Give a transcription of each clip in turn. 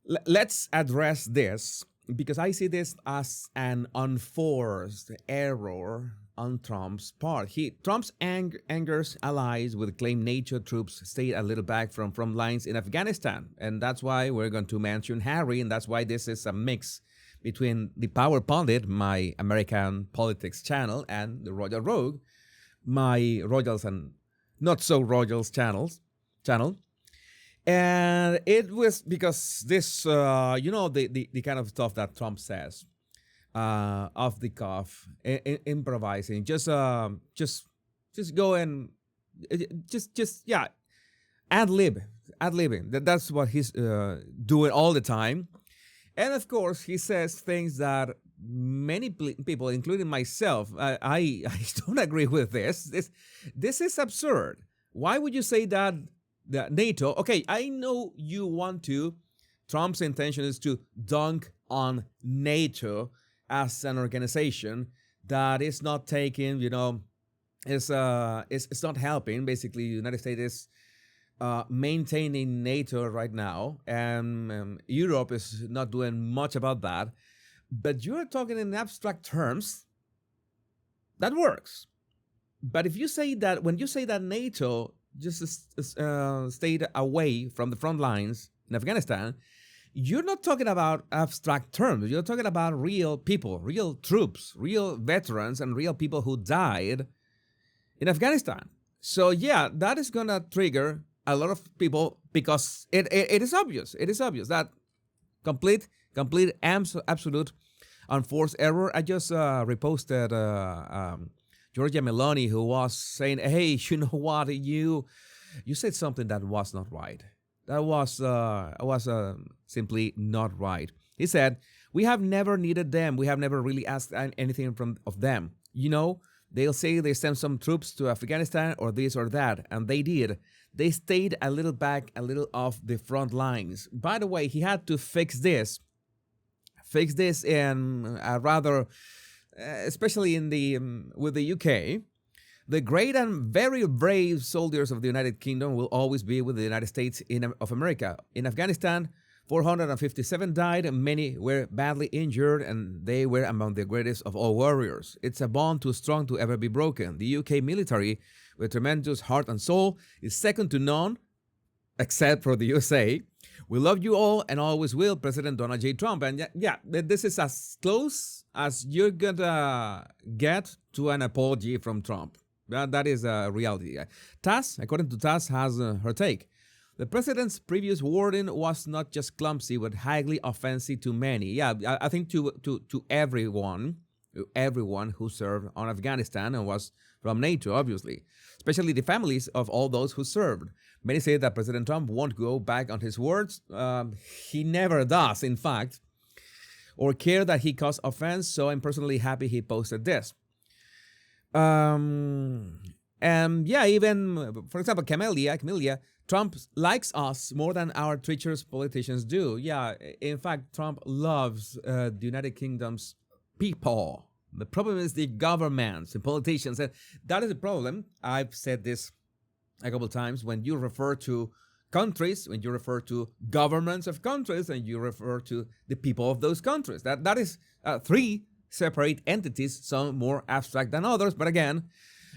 Let's address this because I see this as an unforced error on Trump's part. Trump's angers allies with claim NATO troops stayed a little back from front lines in Afghanistan, and that's why we're going to mention Harry, and that's why this is a mix between the Power Pundit, my American politics channel, and the Royal Rogue, my Royals and not so Royals channel. And it was because this, the kind of stuff that Trump says, off the cuff, improvising, just go and yeah, ad libbing. That's what he's doing all the time. And of course, he says things that many people, including myself, I don't agree with this. This is absurd. Why would you say that? The NATO, okay, I know you want to. Trump's intention is to dunk on NATO as an organization that is not taking, it's not helping. Basically, the United States is maintaining NATO right now, and Europe is not doing much about that. But you're talking in abstract terms. That works. But if you say that, when you say that NATO just stayed away from the front lines in Afghanistan, you're not talking about abstract terms. You're talking about real people, real troops, real veterans, and real people who died in Afghanistan. So yeah, that is going to trigger a lot of people because it is obvious. It is obvious that complete, absolute unforced error. I just reposted Giorgia Meloni, who was saying, "Hey, you know what? You said something that was not right. That was simply not right." He said, "We have never needed them. We have never really asked anything of them. They'll say they sent some troops to Afghanistan or this or that, and they did. They stayed a little back, a little off the front lines." By the way, he had to fix this in a rather, especially in the with the UK. The great and very brave soldiers of the United Kingdom will always be with the United States of America. In Afghanistan, 457 died, and many were badly injured, and they were among the greatest of all warriors. It's a bond too strong to ever be broken. The UK military, with tremendous heart and soul, is second to none, except for the USA. We love you all and always will, President Donald J. Trump. And yeah, this is as close as you're gonna get to an apology from Trump. That is a reality. TASS, according to TASS, has her take. The president's previous warning was not just clumsy, but highly offensive to many. Yeah, I think to everyone who served on Afghanistan and was from NATO, obviously, especially the families of all those who served. Many say that President Trump won't go back on his words. He never does, in fact, or care that he caused offense, so I'm personally happy he posted this. And yeah, even, for example, Camellia, Trump likes us more than our treacherous politicians do. Yeah, in fact, Trump loves the United Kingdom's people. The problem is the governments, the politicians, and that is the problem. I've said this a couple of times. When you refer to countries, when you refer to governments of countries, and you refer to the people of those countries, that is three separate entities, some more abstract than others. But again,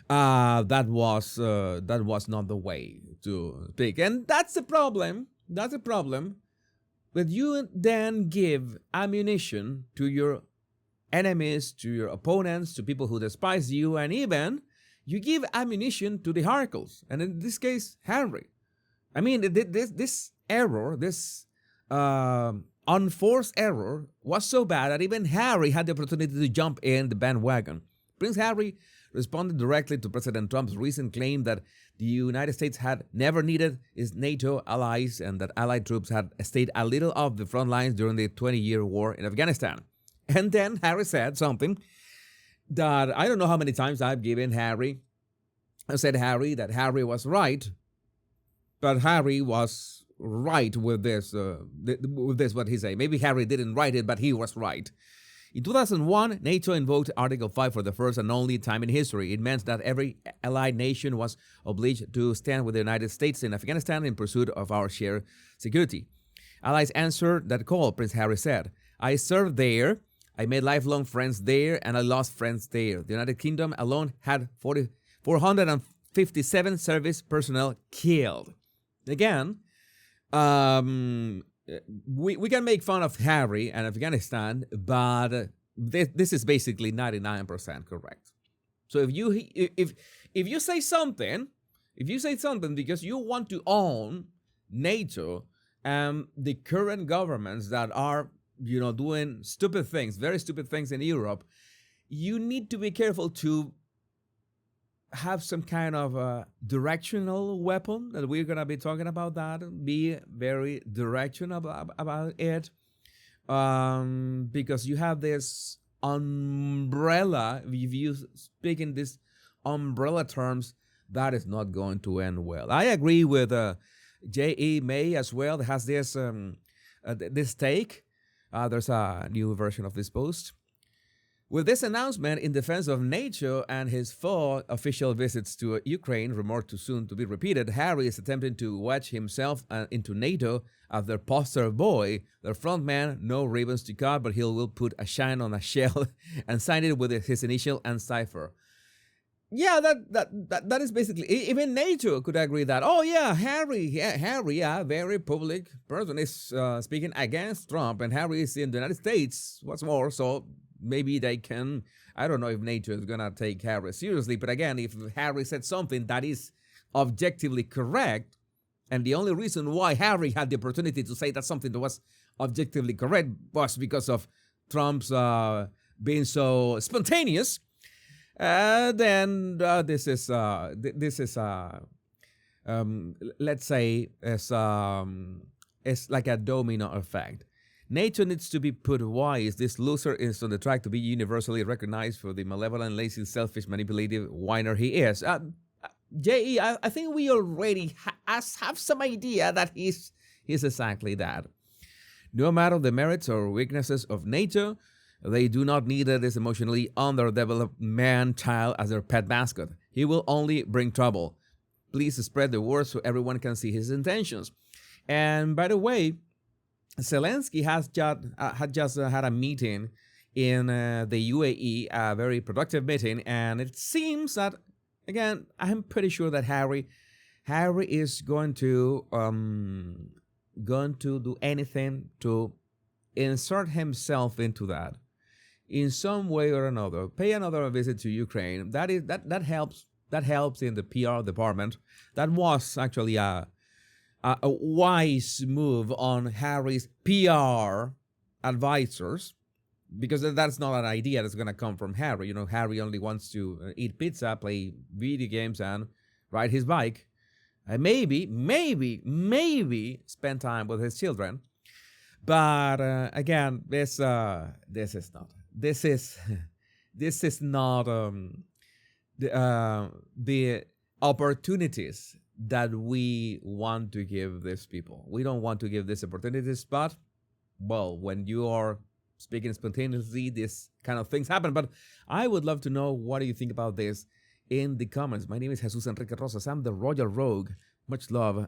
that was not the way to speak, and that's the problem. That's the problem. But you then give ammunition to your enemies, to your opponents, to people who despise you, and even you give ammunition to the Harkles, and in this case, Henry. I mean, this error, this unforced error, was so bad that even Harry had the opportunity to jump in the bandwagon. Prince Harry responded directly to President Trump's recent claim that the United States had never needed its NATO allies and that allied troops had stayed a little off the front lines during the 20-year war in Afghanistan. And then Harry said something that I don't know how many times I've given Harry. I said that Harry was right, but Harry was right with this, what he said. Maybe Harry didn't write it, but he was right. In 2001, NATO invoked Article 5 for the first and only time in history. It meant that every allied nation was obliged to stand with the United States in Afghanistan in pursuit of our shared security. Allies answered that call, Prince Harry said. I served there, I made lifelong friends there, and I lost friends there. The United Kingdom alone had 457 service personnel killed. Again, we can make fun of Harry and Afghanistan, but this is basically 99% correct. So if you say something, because you want to own NATO and the current governments that are doing stupid things, very stupid things in Europe, you need to be careful to have some kind of a directional weapon that we're going to be talking about. That be very directional about it, because you have this umbrella. If you speak in this umbrella terms, that is not going to end well. I agree with J.E. May as well. That has this take. There's a new version of this post. With this announcement in defense of NATO and his 4 official visits to Ukraine, rumored too soon to be repeated, Harry is attempting to wedge himself into NATO as their poster boy, their front man, no ribbons to cut, but he will put a shine on a shell and sign it with his initial and cipher. Yeah, that is basically, even NATO could agree that, oh yeah, Harry, very public person, is speaking against Trump, and Harry is in the United States, what's more, so maybe they can, I don't know if NATO is going to take Harry seriously, but again, if Harry said something that is objectively correct, and the only reason why Harry had the opportunity to say that something that was objectively correct was because of Trump's being so spontaneous, then this is let's say, it's like a domino effect. NATO needs to be put wise. This loser is on the track to be universally recognized for the malevolent, lazy, selfish, manipulative whiner he is. J.E., I think we already have some idea that he's exactly that. No matter the merits or weaknesses of NATO, they do not need this emotionally underdeveloped man-child as their pet mascot. He will only bring trouble. Please spread the word so everyone can see his intentions. And by the way, Zelensky had just had a meeting in the UAE, a very productive meeting, and it seems that, again, I'm pretty sure that Harry is going to do anything to insert himself into that in some way or another. Pay another visit to Ukraine. That helps in the PR department. That was actually a wise move on Harry's PR advisors, because that's not an idea that's going to come from Harry. Harry only wants to eat pizza, play video games, and ride his bike. And maybe spend time with his children. But again, this is not the opportunities that we want to give these people. We don't want to give these opportunities, but, well, when you are speaking spontaneously, this kind of things happen. But I would love to know, what do you think about this in the comments? My name is Jesus Enrique Rosas. I'm the Royal Rogue. Much love.